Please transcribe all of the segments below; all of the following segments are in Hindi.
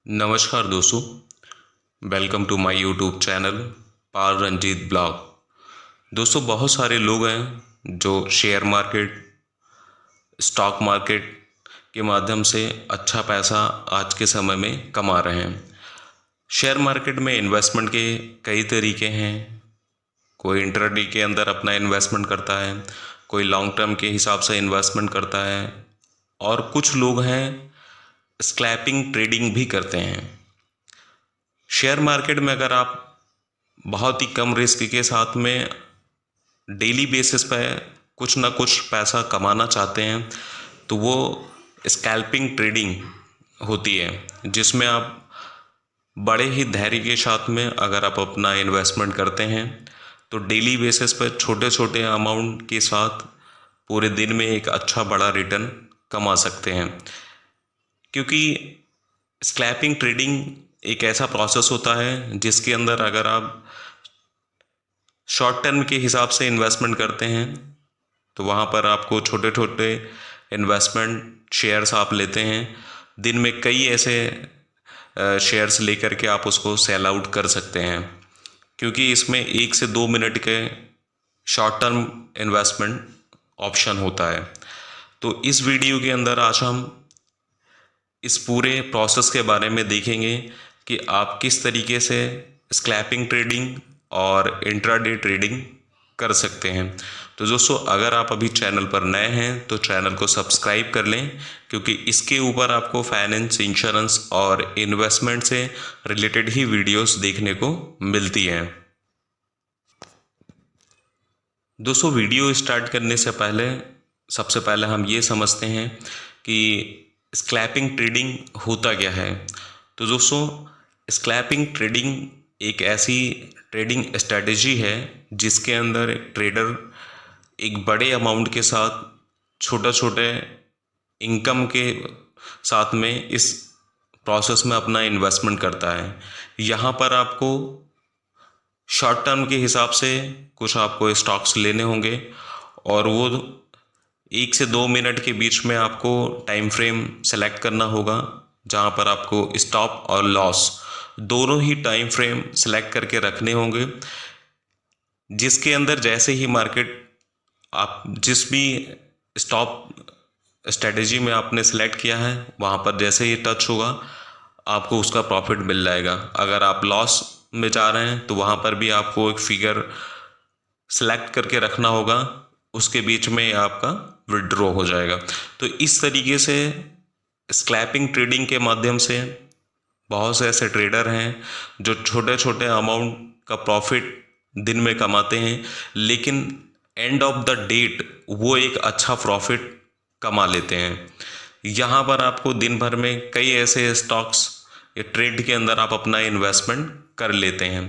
नमस्कार दोस्तों, welcome to my YouTube channel Pal Ranjit blog. दोस्तों, बहुत सारे लोग हैं जो शेयर मार्केट, स्टॉक मार्केट के माध्यम से अच्छा पैसा आज के समय में कमा रहे हैं। शेयर मार्केट में इन्वेस्टमेंट के कई तरीके हैं। कोई इंट्राडे के अंदर अपना इन्वेस्टमेंट करता है, कोई लॉन्ग टर्म के हिसाब से इन्वेस्टमेंट करता है, और कुछ लोग हैं स्कैल्पिंग ट्रेडिंग भी करते हैं। शेयर मार्केट में अगर आप बहुत ही कम रिस्क के साथ में डेली बेसिस पे कुछ ना कुछ पैसा कमाना चाहते हैं तो वो स्कैल्पिंग ट्रेडिंग होती है, जिसमें आप बड़े ही धैर्य के साथ में अगर आप अपना इन्वेस्टमेंट करते हैं तो डेली बेसिस पर छोटे छोटे अमाउंट के साथ पूरे दिन में एक अच्छा बड़ा रिटर्न कमा सकते हैं। क्योंकि स्कैल्पिंग ट्रेडिंग एक ऐसा प्रोसेस होता है जिसके अंदर अगर आप शॉर्ट टर्म के हिसाब से इन्वेस्टमेंट करते हैं तो वहाँ पर आपको छोटे छोटे इन्वेस्टमेंट शेयर्स आप लेते हैं। दिन में कई ऐसे शेयर्स लेकर के आप उसको सेल आउट कर सकते हैं, क्योंकि इसमें 1 से 2 मिनट के शॉर्ट टर्म इन्वेस्टमेंट ऑप्शन होता है। तो इस वीडियो के अंदर आज हम इस पूरे प्रोसेस के बारे में देखेंगे कि आप किस तरीके से स्कैल्पिंग ट्रेडिंग और इंट्राडे ट्रेडिंग कर सकते हैं। तो दोस्तों, अगर आप अभी चैनल पर नए हैं तो चैनल को सब्सक्राइब कर लें, क्योंकि इसके ऊपर आपको फाइनेंस, इंश्योरेंस और इन्वेस्टमेंट से रिलेटेड ही वीडियोस देखने को मिलती हैं। दोस्तों, वीडियो स्टार्ट करने से पहले सबसे पहले हम ये समझते हैं कि स्कैल्पिंग ट्रेडिंग होता क्या है। तो दोस्तों, स्कैल्पिंग ट्रेडिंग एक ऐसी ट्रेडिंग स्ट्रेटजी है जिसके अंदर एक ट्रेडर एक बड़े अमाउंट के साथ छोटे छोटे इनकम के साथ में इस प्रोसेस में अपना इन्वेस्टमेंट करता है। यहाँ पर आपको शॉर्ट टर्म के हिसाब से कुछ आपको स्टॉक्स लेने होंगे, और वो 1 से 2 मिनट के बीच में आपको टाइम फ्रेम सेलेक्ट करना होगा, जहाँ पर आपको स्टॉप और लॉस दोनों ही टाइम फ्रेम सेलेक्ट करके रखने होंगे, जिसके अंदर जैसे ही मार्केट आप जिस भी स्टॉप स्ट्रेटजी में आपने सेलेक्ट किया है वहाँ पर जैसे ही टच होगा आपको उसका प्रॉफिट मिल जाएगा। अगर आप लॉस में जा रहे हैं तो वहाँ पर भी आपको एक फिगर सेलेक्ट करके रखना होगा, उसके बीच में आपका विड्रॉ हो जाएगा। तो इस तरीके से स्कैल्पिंग ट्रेडिंग के माध्यम से बहुत से ऐसे ट्रेडर हैं जो छोटे छोटे अमाउंट का प्रॉफिट दिन में कमाते हैं, लेकिन एंड ऑफ द डेट वो एक अच्छा प्रॉफिट कमा लेते हैं। यहाँ पर आपको दिन भर में कई ऐसे स्टॉक्स या ट्रेड के अंदर आप अपना इन्वेस्टमेंट कर लेते हैं।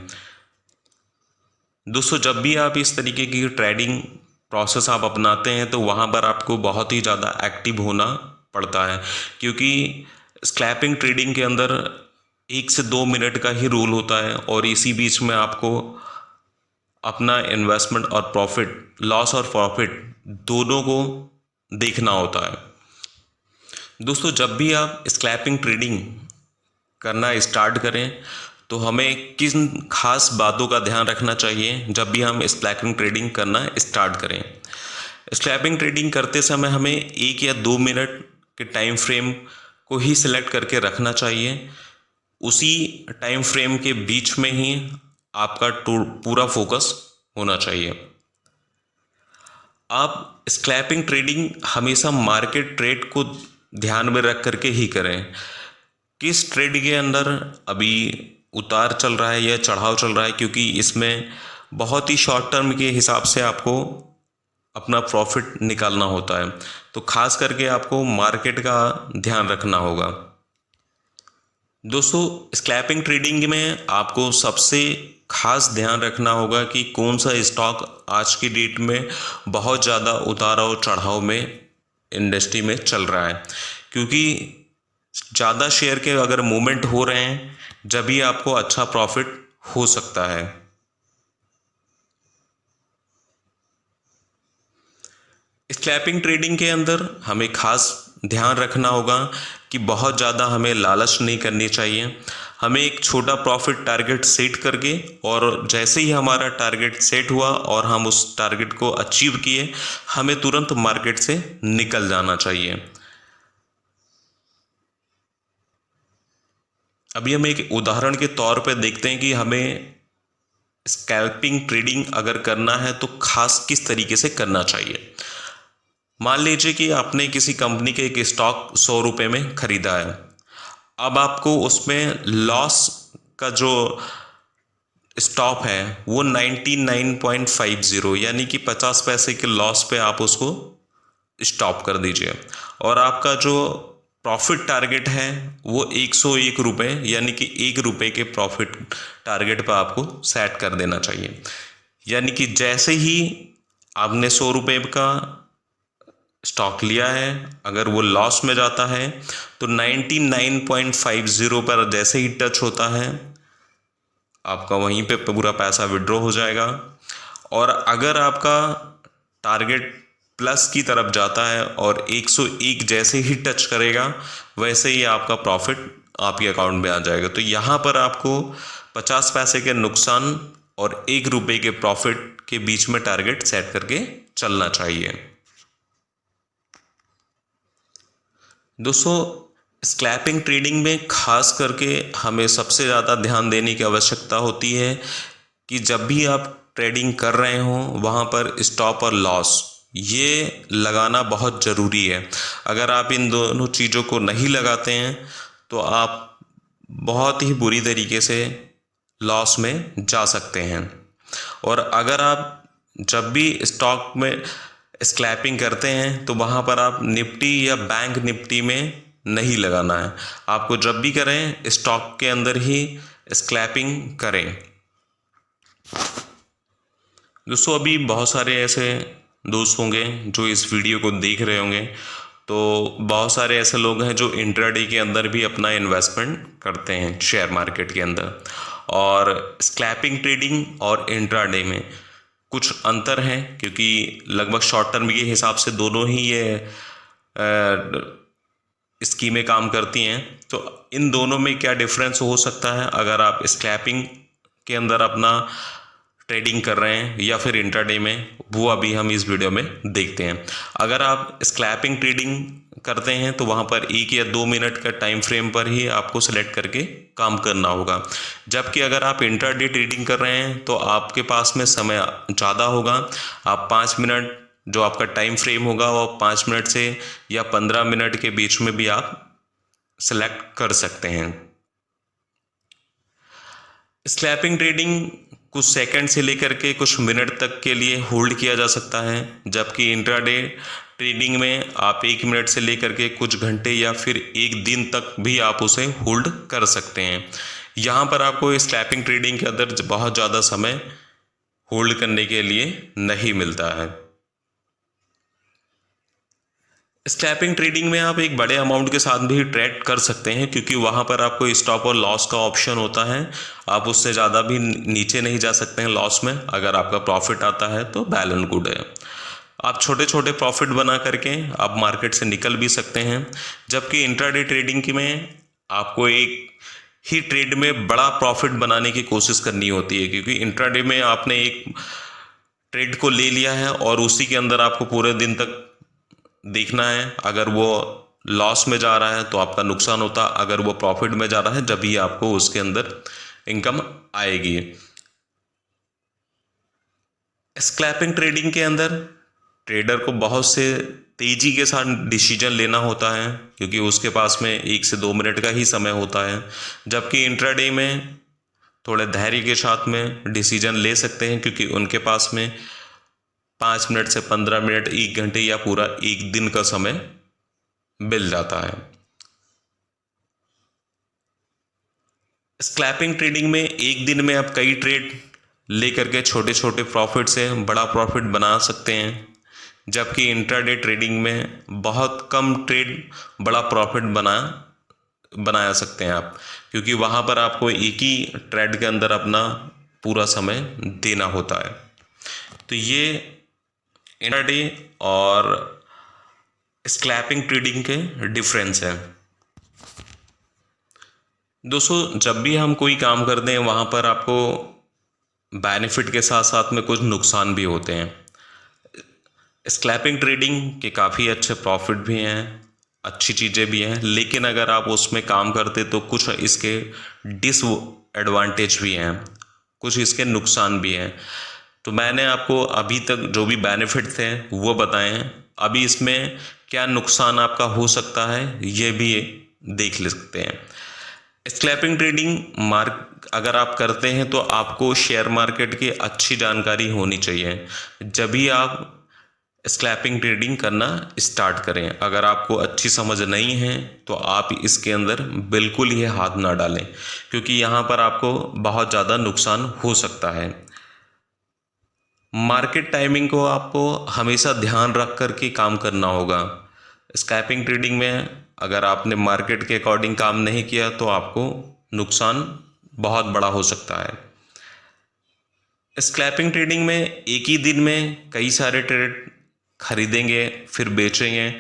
दोस्तों, जब भी आप इस तरीके की ट्रेडिंग प्रोसेस आप अपनाते हैं तो वहाँ पर आपको बहुत ही ज़्यादा एक्टिव होना पड़ता है, क्योंकि स्कैल्पिंग ट्रेडिंग के अंदर 1 से 2 मिनट का ही रूल होता है, और इसी बीच में आपको अपना इन्वेस्टमेंट और प्रॉफिट, लॉस और प्रॉफिट दोनों को देखना होता है। दोस्तों, जब भी आप स्कैल्पिंग ट्रेडिंग करना स्टार्ट करें तो हमें किन खास बातों का ध्यान रखना चाहिए जब भी हम स्कैल्पिंग ट्रेडिंग करना स्टार्ट करें। स्कैल्पिंग ट्रेडिंग करते समय हमें 1 या 2 मिनट के टाइम फ्रेम को ही सिलेक्ट करके रखना चाहिए। उसी टाइम फ्रेम के बीच में ही आपका पूरा फोकस होना चाहिए। आप स्कैल्पिंग ट्रेडिंग हमेशा मार्केट ट्रेड को ध्यान में रख करके ही करें। किस ट्रेड के अंदर अभी उतार चल रहा है या चढ़ाव चल रहा है, क्योंकि इसमें बहुत ही शॉर्ट टर्म के हिसाब से आपको अपना प्रॉफिट निकालना होता है। तो खास करके आपको मार्केट का ध्यान रखना होगा। दोस्तों, स्कैल्पिंग ट्रेडिंग में आपको सबसे खास ध्यान रखना होगा कि कौन सा स्टॉक आज की डेट में बहुत ज़्यादा उतार और चढ़ाव में इंडस्ट्री में चल रहा है, क्योंकि ज़्यादा शेयर के अगर मूवमेंट हो रहे हैं जब भी आपको अच्छा प्रॉफिट हो सकता है। स्कैल्पिंग ट्रेडिंग के अंदर हमें खास ध्यान रखना होगा कि बहुत ज़्यादा हमें लालच नहीं करनी चाहिए। हमें एक छोटा प्रॉफिट टारगेट सेट करके, और जैसे ही हमारा टारगेट सेट हुआ और हम उस टारगेट को अचीव किए, हमें तुरंत मार्केट से निकल जाना चाहिए। अभी हम एक उदाहरण के तौर पे देखते हैं कि हमें स्कैल्पिंग ट्रेडिंग अगर करना है तो खास किस तरीके से करना चाहिए। मान लीजिए कि आपने किसी कंपनी के एक स्टॉक 100 रुपये में खरीदा है। अब आपको उसमें लॉस का जो स्टॉप है वो 99.50, यानी कि 50 पैसे के लॉस पे आप उसको स्टॉप कर दीजिए। और आपका जो प्रॉफिट टारगेट है वो 101 रुपये, यानी कि 1 रुपये के प्रॉफिट टारगेट पर आपको सेट कर देना चाहिए। यानी कि जैसे ही आपने 100 रुपये का स्टॉक लिया है, अगर वो लॉस में जाता है तो 99.50 पर जैसे ही टच होता है, आपका वहीं पे पूरा पैसा विड्रॉ हो जाएगा। और अगर आपका टारगेट प्लस की तरफ जाता है और 101 जैसे ही टच करेगा, वैसे ही आपका प्रॉफिट आपके अकाउंट में आ जाएगा। तो यहाँ पर आपको 50 पैसे के नुकसान और 1 रुपये के प्रॉफिट के बीच में टारगेट सेट करके चलना चाहिए। दोस्तों, स्कैल्पिंग ट्रेडिंग में खास करके हमें सबसे ज़्यादा ध्यान देने की आवश्यकता होती है कि जब भी आप ट्रेडिंग कर रहे हों वहाँ पर स्टॉप और लॉस ये लगाना बहुत ज़रूरी है। अगर आप इन दोनों चीज़ों को नहीं लगाते हैं तो आप बहुत ही बुरी तरीके से लॉस में जा सकते हैं। और अगर आप जब भी स्टॉक में स्कैल्पिंग करते हैं तो वहाँ पर आप निफ्टी या बैंक निफ्टी में नहीं लगाना है। आपको जब भी करें स्टॉक के अंदर ही स्कैल्पिंग करें। दोस्तों, अभी बहुत सारे ऐसे दोस्त होंगे जो इस वीडियो को देख रहे होंगे, तो बहुत सारे ऐसे लोग हैं जो इंट्राडे के अंदर भी अपना इन्वेस्टमेंट करते हैं शेयर मार्केट के अंदर। और स्कैल्पिंग ट्रेडिंग और इंट्राडे में कुछ अंतर हैं, क्योंकि लगभग शॉर्ट टर्म के हिसाब से दोनों ही ये स्कीमें काम करती हैं। तो इन दोनों में क्या डिफरेंस हो सकता है अगर आप स्कैल्पिंग के अंदर अपना ट्रेडिंग कर रहे हैं या फिर इंट्राडे में, वो अभी हम इस वीडियो में देखते हैं। अगर आप स्कैल्पिंग ट्रेडिंग करते हैं तो वहाँ पर 1 या 2 मिनट का टाइम फ्रेम पर ही आपको सेलेक्ट करके काम करना होगा। जबकि अगर आप इंट्राडे ट्रेडिंग कर रहे हैं तो आपके पास में समय ज़्यादा होगा। आप 5 मिनट जो आपका टाइम फ्रेम होगा वो 5 मिनट से या 15 मिनट के बीच में भी आप सेलेक्ट कर सकते हैं। स्कैल्पिंग ट्रेडिंग कुछ सेकंड से लेकर के कुछ मिनट तक के लिए होल्ड किया जा सकता है, जबकि इंट्राडे ट्रेडिंग में आप 1 मिनट से लेकर के कुछ घंटे या फिर 1 दिन तक भी आप उसे होल्ड कर सकते हैं। यहाँ पर आपको स्कैल्पिंग ट्रेडिंग के अंदर बहुत ज़्यादा समय होल्ड करने के लिए नहीं मिलता है। स्कैल्पिंग ट्रेडिंग में आप एक बड़े अमाउंट के साथ भी ट्रेड कर सकते हैं, क्योंकि वहाँ पर आपको स्टॉप और लॉस का ऑप्शन होता है। आप उससे ज़्यादा भी नीचे नहीं जा सकते हैं लॉस में। अगर आपका प्रॉफिट आता है तो वेल एंड गुड है। आप छोटे छोटे प्रॉफिट बना करके आप मार्केट से निकल भी सकते हैं। जबकि इंट्राडे ट्रेडिंग की में आपको एक ही ट्रेड में बड़ा प्रॉफिट बनाने की कोशिश करनी होती है, क्योंकि इंट्राडे में आपने एक ट्रेड को ले लिया है और उसी के अंदर आपको पूरे दिन तक देखना है। अगर वो लॉस में जा रहा है तो आपका नुकसान होता, अगर वो प्रॉफिट में जा रहा है जब ही आपको उसके अंदर इनकम आएगी। स्कैल्पिंग ट्रेडिंग के अंदर ट्रेडर को बहुत से तेजी के साथ डिसीजन लेना होता है, क्योंकि उसके पास में 1 से 2 मिनट का ही समय होता है। जबकि इंट्राडे में थोड़े धैर्य के साथ में डिसीजन ले सकते हैं, क्योंकि उनके पास में 5 मिनट से 15 मिनट, 1 घंटे या पूरा 1 दिन का समय मिल जाता है। स्कैल्पिंग ट्रेडिंग में एक दिन में आप कई ट्रेड लेकर के छोटे छोटे प्रॉफिट से बड़ा प्रॉफिट बना सकते हैं, जबकि इंट्राडे ट्रेडिंग में बहुत कम ट्रेड बड़ा प्रॉफिट बनाया सकते हैं आप, क्योंकि वहाँ पर आपको एक ही ट्रेड के अंदर अपना पूरा समय देना होता है। तो ये इंट्राडे और स्कैल्पिंग ट्रेडिंग के डिफरेंस है। दोस्तों जब भी हम कोई काम करते हैं वहाँ पर आपको बेनिफिट के साथ साथ में कुछ नुकसान भी होते हैं। स्क्रैपिंग ट्रेडिंग के काफ़ी अच्छे प्रॉफिट भी हैं, अच्छी चीज़ें भी हैं, लेकिन अगर आप उसमें काम करते तो कुछ इसके डिसएडवांटेज भी हैं, कुछ इसके नुकसान भी हैं। तो मैंने आपको अभी तक जो भी बेनिफिट थे वो बताए हैं। अभी इसमें क्या नुकसान आपका हो सकता है ये भी देख ले सकते हैं। स्क्रैपिंग ट्रेडिंग अगर आप करते हैं तो आपको शेयर मार्केट की अच्छी जानकारी होनी चाहिए, जब भी आप स्क्रैपिंग ट्रेडिंग करना स्टार्ट करें। अगर आपको अच्छी समझ नहीं है तो आप इसके अंदर बिल्कुल ही हाथ ना डालें, क्योंकि यहाँ पर आपको बहुत ज़्यादा नुकसान हो सकता है। मार्केट टाइमिंग को आपको हमेशा ध्यान रख कर के काम करना होगा। स्क्रैपिंग ट्रेडिंग में अगर आपने मार्केट के अकॉर्डिंग काम नहीं किया तो आपको नुकसान बहुत बड़ा हो सकता है। स्क्रैपिंग ट्रेडिंग में एक ही दिन में कई सारे ट्रेड खरीदेंगे फिर बेचेंगे,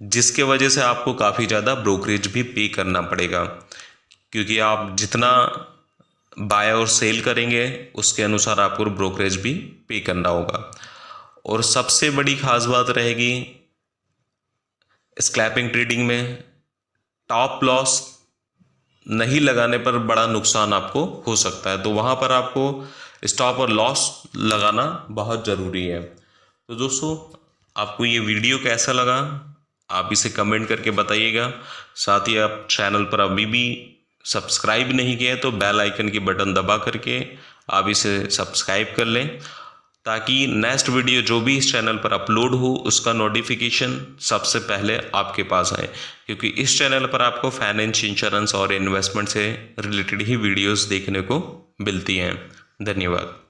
जिसके वजह से आपको काफ़ी ज़्यादा ब्रोकरेज भी पे करना पड़ेगा, क्योंकि आप जितना बाय और सेल करेंगे उसके अनुसार आपको ब्रोकरेज भी पे करना होगा। और सबसे बड़ी खास बात रहेगी स्क्रैपिंग ट्रेडिंग में, टॉप लॉस नहीं लगाने पर बड़ा नुकसान आपको हो सकता है, तो वहाँ पर आपको स्टॉप और लॉस लगाना बहुत ज़रूरी है। तो दोस्तों आपको ये वीडियो कैसा लगा आप इसे कमेंट करके बताइएगा। साथ ही आप चैनल पर अभी भी सब्सक्राइब नहीं किए तो बेल आइकन की बटन दबा करके आप इसे सब्सक्राइब कर लें, ताकि नेक्स्ट वीडियो जो भी इस चैनल पर अपलोड हो उसका नोटिफिकेशन सबसे पहले आपके पास आए, क्योंकि इस चैनल पर आपको फाइनेंस, इंश्योरेंस और इन्वेस्टमेंट से रिलेटेड ही वीडियोस देखने को मिलती हैं। धन्यवाद।